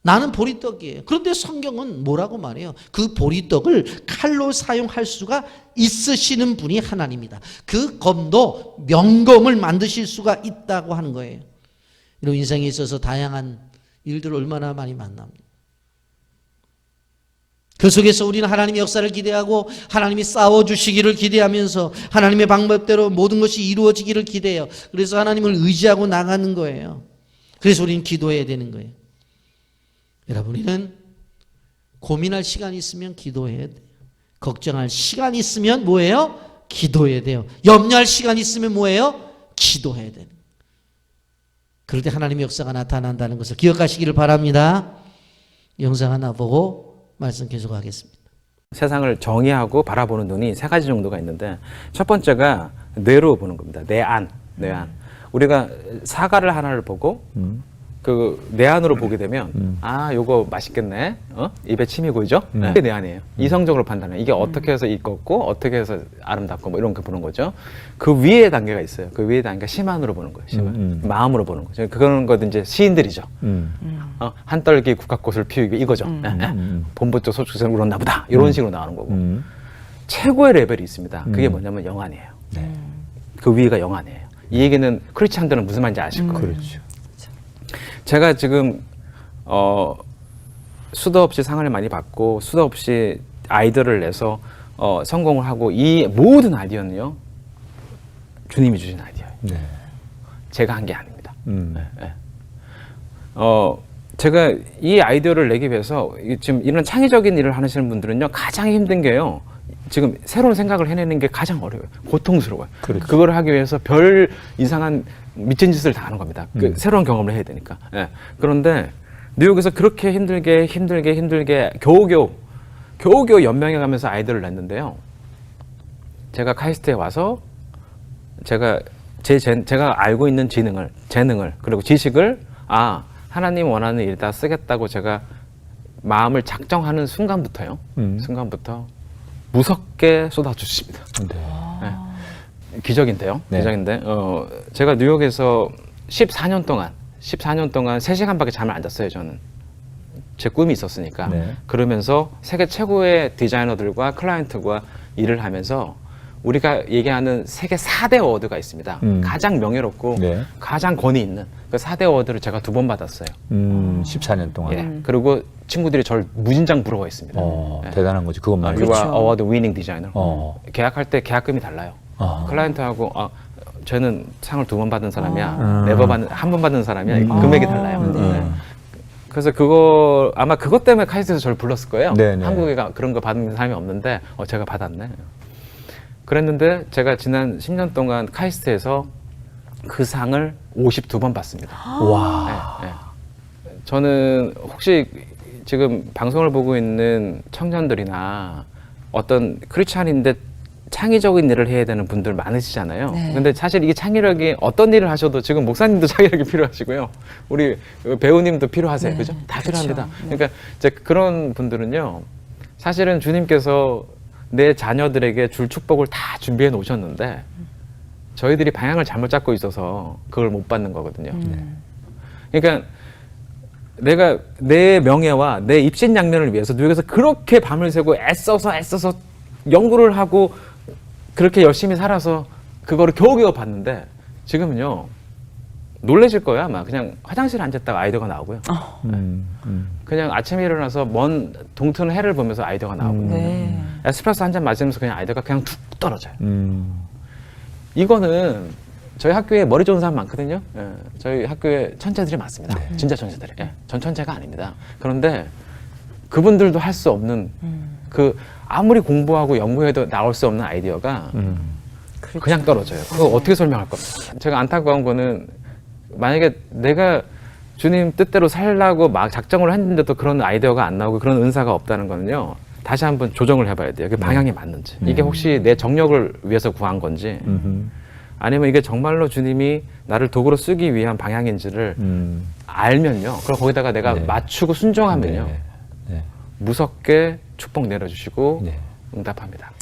Speaker 1: 나는 보리떡이에요. 그런데 성경은 뭐라고 말해요? 그 보리떡을 칼로 사용할 수가 있으시는 분이 하나님이다. 그 검도 명검을 만드실 수가 있다고 하는 거예요. 이런 인생에 있어서 다양한 일들을 얼마나 많이 만납니다. 그 속에서 우리는 하나님의 역사를 기대하고 하나님이 싸워주시기를 기대하면서 하나님의 방법대로 모든 것이 이루어지기를 기대해요. 그래서 하나님을 의지하고 나가는 거예요. 그래서 우리는 기도해야 되는 거예요. 여러분 우리는 고민할 시간이 있으면 기도해야 돼요. 걱정할 시간이 있으면 뭐예요? 기도해야 돼요. 염려할 시간이 있으면 뭐예요? 기도해야 돼요. 그럴 때 하나님의 역사가 나타난다는 것을 기억하시기를 바랍니다. 영상 하나 보고 말씀 계속하겠습니다.
Speaker 2: 세상을 정의하고 바라보는 눈이 세 가지 정도가 있는데, 첫 번째가 뇌로 보는 겁니다. 뇌안. 우리가 사과를 하나를 보고 그 뇌안으로 보게 되면 아, 요거 맛있겠네. 입에 침이 고이죠? 그게 뇌안이에요. 이성적으로 판단해요. 이게 어떻게 해서 익었고 어떻게 해서 아름답고 뭐 이런 거 보는 거죠. 그 위에 단계가 있어요. 그 위에 단계가 심안으로 보는 거예요. 심안. 마음으로 보는 거죠. 그거는 것 이제 시인들이죠. 한떨기 국화꽃을 피우기 이거죠. 봄부터 소축새는 울었나 보다. 이런 식으로 나오는 거고. 최고의 레벨이 있습니다. 그게 뭐냐면 영안이에요. 그 위가 영안이에요. 이 얘기는 크리스찬들은 무슨 말인지 아실 거예요.
Speaker 3: 그렇죠.
Speaker 2: 제가 지금 수도 없이 상을 많이 받고 수도 없이 아이디어를 내서 성공을 하고, 이 모든 아이디어는요 주님이 주신 아이디어예요.
Speaker 3: 네.
Speaker 2: 제가 한 게 아닙니다. 제가 이 아이디어를 내기 위해서 지금 이런 창의적인 일을 하시는 분들은요 가장 힘든 게요, 지금 새로운 생각을 해내는 게 가장 어려워요. 고통스러워요.
Speaker 3: 그렇죠.
Speaker 2: 그걸 하기 위해서 별 이상한 미친 짓을 다 하는 겁니다. 그 새로운 경험을 해야 되니까. 예. 그런데 뉴욕에서 그렇게 힘들게 겨우겨우 연명해 가면서 아이디어를 냈는데요. 제가 카이스트에 와서 제가 알고 있는 재능을 그리고 지식을 하나님 원하는 일에다 쓰겠다고 제가 마음을 작정하는 순간부터 무섭게 쏟아주십니다.
Speaker 3: 네.
Speaker 2: 네. 기적인데요.
Speaker 3: 네.
Speaker 2: 기적인데 제가 뉴욕에서 14년 동안 3시간밖에 잠을 안 잤어요. 저는 제 꿈이 있었으니까.
Speaker 3: 네.
Speaker 2: 그러면서 세계 최고의 디자이너들과 클라이언트와 일을 하면서 우리가 얘기하는 세계 4대 어워드가 있습니다. 가장 명예롭고
Speaker 3: 네.
Speaker 2: 가장 권위 있는 그 4대 어워드를 제가 2번 받았어요.
Speaker 3: 14년 동안.
Speaker 2: 예. 그리고 친구들이 저를 무진장 부러워했습니다. 예.
Speaker 3: 대단한 거지. 그것만.
Speaker 2: You are award winning designer. 계약할 때 계약금이 달라요.
Speaker 3: 어.
Speaker 2: 클라이언트하고 쟤는 상을 2번 받은 사람이야. 한 번 받은 사람이야. 금액이 달라요. 네. 그래서 아마 그것 때문에 카이스트에서 저를 불렀을 거예요.
Speaker 3: 네네.
Speaker 2: 한국에 그런 거 받은 사람이 없는데 제가 받았네. 그랬는데 제가 지난 10년 동안 카이스트에서 그 상을 52번 받습니다.
Speaker 3: 와.
Speaker 2: 네, 네. 저는 혹시 지금 방송을 보고 있는 청년들이나 어떤 크리스찬인데 창의적인 일을 해야 되는 분들 많으시잖아요.
Speaker 4: 네.
Speaker 2: 근데 사실 이게 창의력이 어떤 일을 하셔도 지금 목사님도 창의력이 필요하시고요. 우리 배우님도 필요하세요.
Speaker 4: 네.
Speaker 2: 그죠? 다
Speaker 4: 그쵸.
Speaker 2: 필요합니다.
Speaker 4: 네.
Speaker 2: 그러니까 이제 그런 분들은요. 사실은 주님께서 내 자녀들에게 줄 축복을 다 준비해 놓으셨는데 저희들이 방향을 잘못 잡고 있어서 그걸 못 받는 거거든요. 그러니까 내가 내 명예와 내 입신양면을 위해서 뉴욕에서 그렇게 밤을 새고 애써서 연구를 하고 그렇게 열심히 살아서 그거를 겨우겨우 봤는데 지금은요 놀라실 거예요. 아마 그냥 화장실에 앉았다가 아이디어가 나오고요. 그냥 아침에 일어나서 먼 동트는 해를 보면서 아이디어가 나오고요.
Speaker 4: 네.
Speaker 2: 에스프레소 한 잔 마시면서 그냥 아이디어가 그냥 툭 떨어져요. 이거는 저희 학교에 머리 좋은 사람 많거든요. 예, 저희 학교에 천재들이 많습니다. 진짜 천재들이. 예, 전 천재가 아닙니다. 그런데 그분들도 할 수 없는 아무리 공부하고 연구해도 나올 수 없는 아이디어가 그냥 떨어져요. 그거 어떻게 설명할 겁니까? 제가 안타까운 거는 만약에 내가 주님 뜻대로 살라고 막 작정을 했는데도 그런 아이디어가 안 나오고 그런 은사가 없다는 거는요. 다시 한번 조정을 해봐야 돼요. 그 방향이 맞는지. 이게 혹시 내 정력을 위해서 구한 건지 아니면 이게 정말로 주님이 나를 도구로 쓰기 위한 방향인지를 알면요. 그럼 거기다가 내가 맞추고 순종하면요. 무섭게 축복 내려주시고 응답합니다.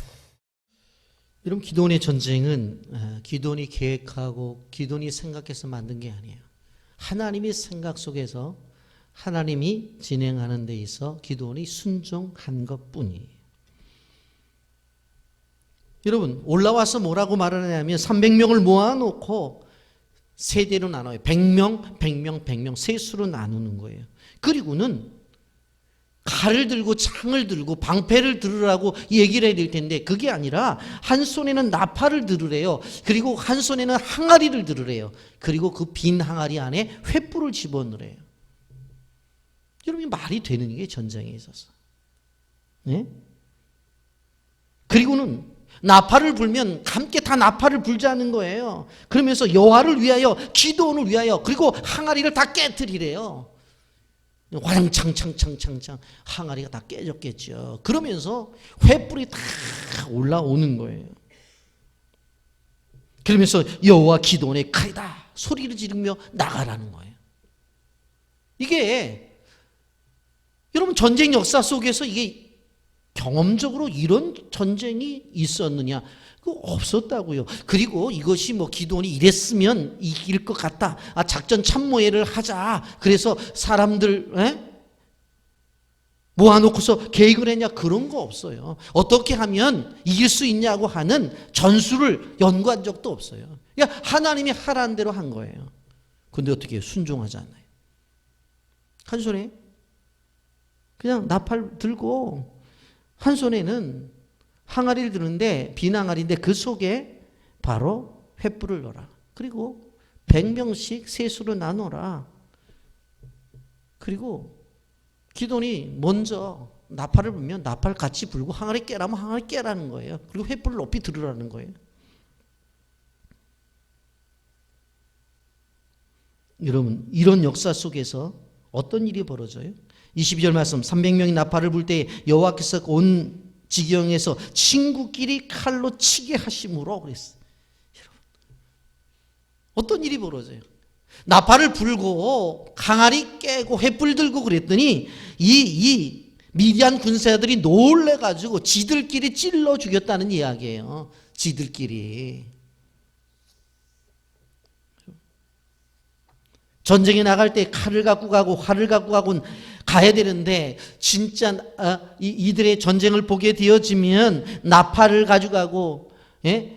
Speaker 1: 여러분, 기도원의 전쟁은 기도원이 계획하고 기도원이 생각해서 만든 게 아니에요. 하나님의 생각 속에서 하나님이 진행하는 데 있어 기도원이 순종한 것뿐이에요. 여러분, 올라와서 뭐라고 말을 하냐면 300명을 모아놓고 세대로 나눠요. 100명 세 수로 나누는 거예요. 그리고는 칼을 들고 창을 들고 방패를 들으라고 얘기를 해야 될 텐데 그게 아니라 한 손에는 나팔을 들으래요. 그리고 한 손에는 항아리를 들으래요. 그리고 그 빈 항아리 안에 횃불을 집어넣으래요. 여러분, 말이 되는 게 전쟁에 있어서. 네? 그리고는 나팔을 불면 함께 다 나팔을 불자는 거예요. 그러면서 여호와를 위하여, 기도원을 위하여, 그리고 항아리를 다 깨뜨리래요. 와장창창창창창 항아리가 다 깨졌겠죠. 그러면서 횃불이 다 올라오는 거예요. 그러면서 여호와 기도원의 칼이다 소리를 지르며 나가라는 거예요. 이게 여러분 전쟁 역사 속에서 이게 경험적으로 이런 전쟁이 있었느냐? 그거 없었다고요. 그리고 이것이 뭐 기도원이 이랬으면 이길 것 같다. 작전 참모회를 하자. 그래서 사람들 모아놓고서 계획을 했냐? 그런 거 없어요. 어떻게 하면 이길 수 있냐고 하는 전술을 연구한 적도 없어요. 그러니까 하나님이 하라는 대로 한 거예요. 근데 어떻게 해요? 순종하지 않아요. 한 손에 그냥 나팔 들고 한 손에는 항아리를 드는데 비낭아리인데 그 속에 바로 횃불을 넣어라. 그리고 100명씩 셋으로 나눠라. 그리고 기도원이 먼저 나팔을 불면 나팔 같이 불고 항아리 깨라면 항아리 깨라는 거예요. 그리고 횃불을 높이 들으라는 거예요. 여러분 이런 역사 속에서 어떤 일이 벌어져요? 22절 말씀 300명이 나팔을 불 때 여호와께서 온 지경에서 친구끼리 칼로 치게 하심으로 그랬어요. 여러분 어떤 일이 벌어져요? 나팔을 불고 항아리 깨고 횃불 들고 그랬더니 이 미디안 군사들이 놀래가지고 지들끼리 찔러 죽였다는 이야기예요. 지들끼리. 전쟁에 나갈 때 칼을 갖고 가고 활을 갖고 가곤 가야 되는데 진짜 이들의 전쟁을 보게 되어지면 나팔을 가져가고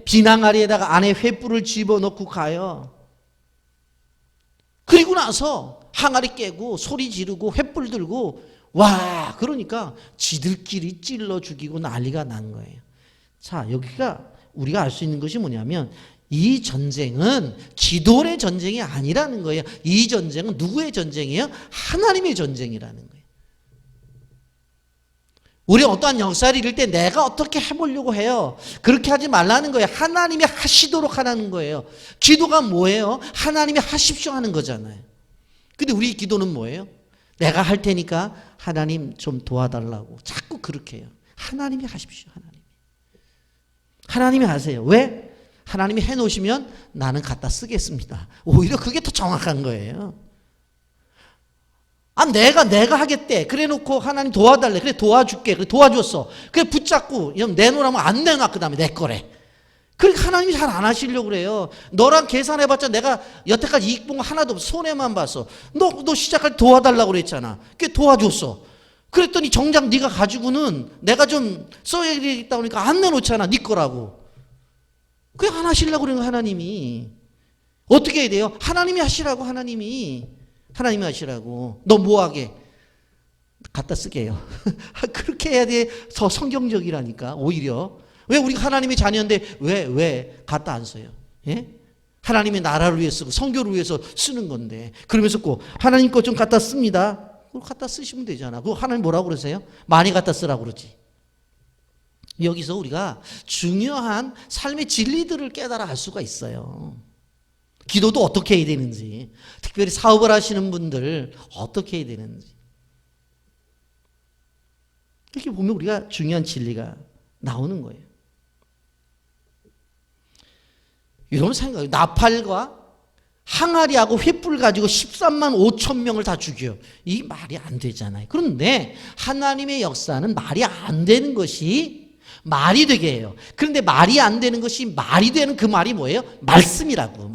Speaker 1: 비낭아리에다가 안에 횃불을 집어넣고 가요. 그리고 나서 항아리 깨고 소리 지르고 횃불 들고 와 그러니까 지들끼리 찔러 죽이고 난리가 난 거예요. 자 여기가 우리가 알 수 있는 것이 뭐냐면 이 전쟁은 기도의 전쟁이 아니라는 거예요. 이 전쟁은 누구의 전쟁이에요? 하나님의 전쟁이라는 거예요. 우리 어떠한 역사를 이룰 때 내가 어떻게 해보려고 해요. 그렇게 하지 말라는 거예요. 하나님이 하시도록 하라는 거예요. 기도가 뭐예요? 하나님이 하십시오 하는 거잖아요. 근데 우리 기도는 뭐예요? 내가 할 테니까 하나님 좀 도와달라고 자꾸 그렇게 해요. 하나님이 하십시오. 하나님이 하세요. 왜? 하나님이 해놓으시면 나는 갖다 쓰겠습니다. 오히려 그게 더 정확한 거예요. 내가 하겠대. 그래 놓고 하나님 도와달래. 그래 도와줄게. 그래 도와줬어. 그래 붙잡고 내놓으라면 안 내놔. 그 다음에 내 거래. 그러니까 하나님이 잘 안 하시려고 그래요. 너랑 계산해봤자 내가 여태까지 이익 본 거 하나도 없어. 손해만 봤어. 너 시작할 때 도와달라고 그랬잖아. 그래 도와줬어. 그랬더니 정작 네가 가지고는 내가 좀 써야 되겠다 그러니까 안 내놓잖아. 네 거라고. 그게 안 하시려고 그러는 거예요. 하나님이. 어떻게 해야 돼요? 하나님이 하시라고. 하나님이 하시라고. 너 뭐하게? 갖다 쓰게요. 그렇게 해야 돼. 더 성경적이라니까 오히려. 왜 우리가 하나님의 자녀인데 왜 갖다 안 써요? 예? 하나님의 나라를 위해 쓰고 성교를 위해서 쓰는 건데 그러면서 꼭 하나님 거 좀 갖다 씁니다. 그걸 갖다 쓰시면 되잖아. 그거 하나님 뭐라고 그러세요? 많이 갖다 쓰라고 그러지. 여기서 우리가 중요한 삶의 진리들을 깨달아 알 수가 있어요. 기도도 어떻게 해야 되는지, 특별히 사업을 하시는 분들 어떻게 해야 되는지. 이렇게 보면 우리가 중요한 진리가 나오는 거예요. 여러분 생각해요. 나팔과 항아리하고 횃불 가지고 13만 5천 명을 다 죽여요. 이 말이 안 되잖아요. 그런데 하나님의 역사는 말이 안 되는 것이 말이 되게 해요. 그런데 말이 안 되는 것이 말이 되는 그 말이 뭐예요? 말씀이라고.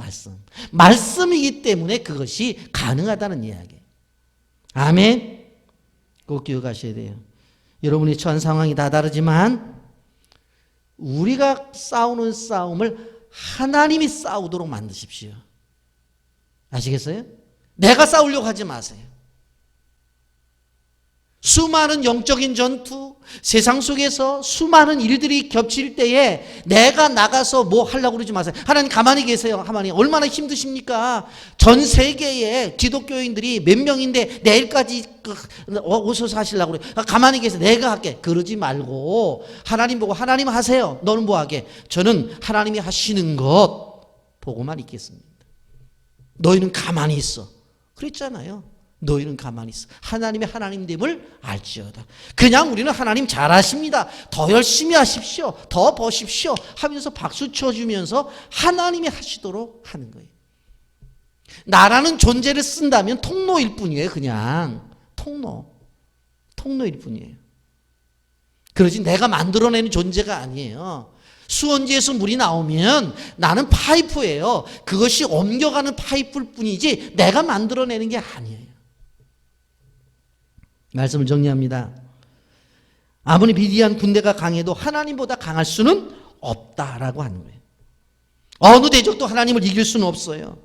Speaker 1: 말씀이기 때문에 그것이 가능하다는 이야기예요. 아멘. 꼭 기억하셔야 돼요. 여러분이 처한 상황이 다 다르지만 우리가 싸우는 싸움을 하나님이 싸우도록 만드십시오. 아시겠어요? 내가 싸우려고 하지 마세요. 수많은 영적인 전투, 세상 속에서 수많은 일들이 겹칠 때에 내가 나가서 뭐 하려고 그러지 마세요. 하나님 가만히 계세요. 하나님 얼마나 힘드십니까? 전 세계에 기독교인들이 몇 명인데 내일까지 오셔서 하시려고 그래요. 가만히 계세요. 내가 할게. 그러지 말고 하나님 보고 하나님 하세요. 너는 뭐 하게? 저는 하나님이 하시는 것 보고만 있겠습니다. 너희는 가만히 있어. 그랬잖아요. 너희는 가만히 있어. 하나님의 하나님됨을 알지어다. 그냥 우리는 하나님 잘하십니다. 더 열심히 하십시오. 더 버십시오. 하면서 박수 쳐주면서 하나님이 하시도록 하는 거예요. 나라는 존재를 쓴다면 통로일 뿐이에요. 그냥 통로일 뿐이에요. 그러지 내가 만들어내는 존재가 아니에요. 수원지에서 물이 나오면 나는 파이프예요. 그것이 옮겨가는 파이프일 뿐이지 내가 만들어내는 게 아니에요. 말씀을 정리합니다. 아무리 미디안 군대가 강해도 하나님보다 강할 수는 없다라고 하는 거예요. 어느 대적도 하나님을 이길 수는 없어요.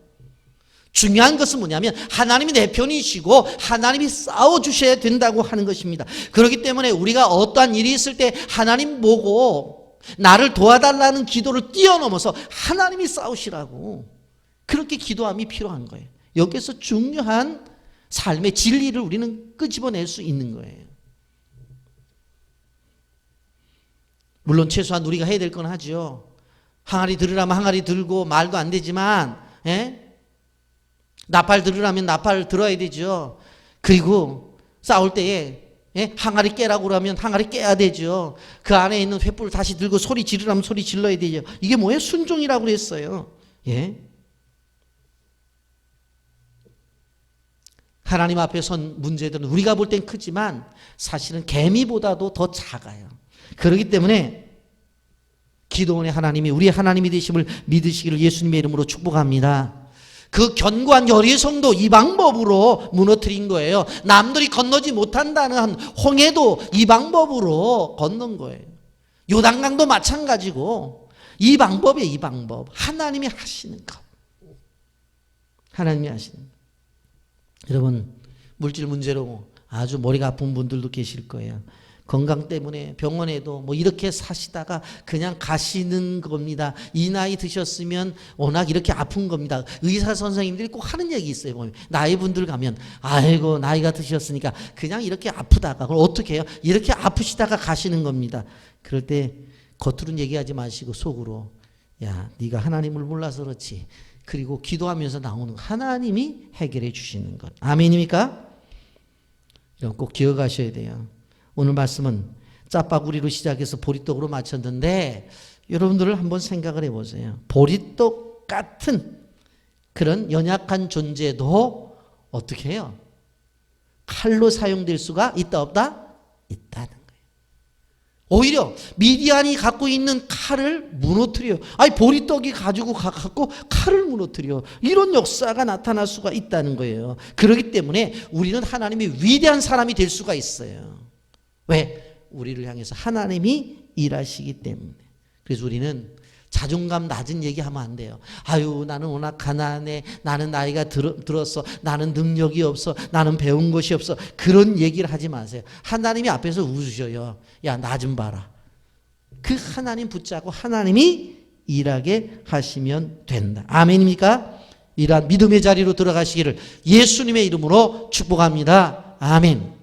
Speaker 1: 중요한 것은 뭐냐면 하나님이 내 편이시고 하나님이 싸워주셔야 된다고 하는 것입니다. 그렇기 때문에 우리가 어떠한 일이 있을 때 하나님 보고 나를 도와달라는 기도를 뛰어넘어서 하나님이 싸우시라고 그렇게 기도함이 필요한 거예요. 여기서 중요한 삶의 진리를 우리는 끄집어낼 수 있는 거예요. 물론 최소한 우리가 해야 될 건 하죠. 항아리 들으라면 항아리 들고 말도 안 되지만 나팔 들으라면 나팔 들어야 되죠. 그리고 싸울 때에 항아리 깨라고 그러면 항아리 깨야 되죠. 그 안에 있는 횃불을 다시 들고 소리 지르라면 소리 질러야 되죠. 이게 뭐예요? 순종이라고 그랬어요. 하나님 앞에 선 문제들은 우리가 볼 땐 크지만 사실은 개미보다도 더 작아요. 그렇기 때문에 기도원의 하나님이 우리의 하나님이 되심을 믿으시기를 예수님의 이름으로 축복합니다. 그 견고한 여리성도 이 방법으로 무너뜨린 거예요. 남들이 건너지 못한다는 홍해도 이 방법으로 건넌 거예요. 요단강도 마찬가지고 이 방법이에요. 이 방법. 하나님이 하시는 것. 하나님이 하시는 것. 여러분 물질 문제로 아주 머리가 아픈 분들도 계실 거예요. 건강 때문에 병원에도 뭐 이렇게 사시다가 그냥 가시는 겁니다. 이 나이 드셨으면 워낙 이렇게 아픈 겁니다. 의사 선생님들이 꼭 하는 얘기 있어요. 보면 나이 분들 가면 아이고 나이가 드셨으니까 그냥 이렇게 아프다가 그걸 어떻게 해요? 이렇게 아프시다가 가시는 겁니다. 그럴 때 겉으로는 얘기하지 마시고 속으로 야 네가 하나님을 몰라서 그렇지. 그리고 기도하면서 나오는 하나님이 해결해 주시는 것. 아멘입니까? 이건 꼭 기억하셔야 돼요. 오늘 말씀은 짜파구리로 시작해서 보리떡으로 마쳤는데 여러분들을 한번 생각을 해보세요. 보리떡 같은 그런 연약한 존재도 어떻게 해요? 칼로 사용될 수가 있다 없다? 있다는 거예요. 오히려 미디안이 갖고 있는 칼을 무너뜨려요. 아니 보리떡이 가지고 갖고 칼을 무너뜨려. 이런 역사가 나타날 수가 있다는 거예요. 그렇기 때문에 우리는 하나님이 위대한 사람이 될 수가 있어요. 왜? 우리를 향해서 하나님이 일하시기 때문에. 그래서 우리는 자존감 낮은 얘기하면 안 돼요. 아유 나는 워낙 가난해. 나는 나이가 들었어. 나는 능력이 없어. 나는 배운 것이 없어. 그런 얘기를 하지 마세요. 하나님이 앞에서 웃으셔요. 야 나 좀 봐라. 그 하나님 붙잡고 하나님이 일하게 하시면 된다. 아멘입니까? 이러한 믿음의 자리로 들어가시기를 예수님의 이름으로 축복합니다. 아멘.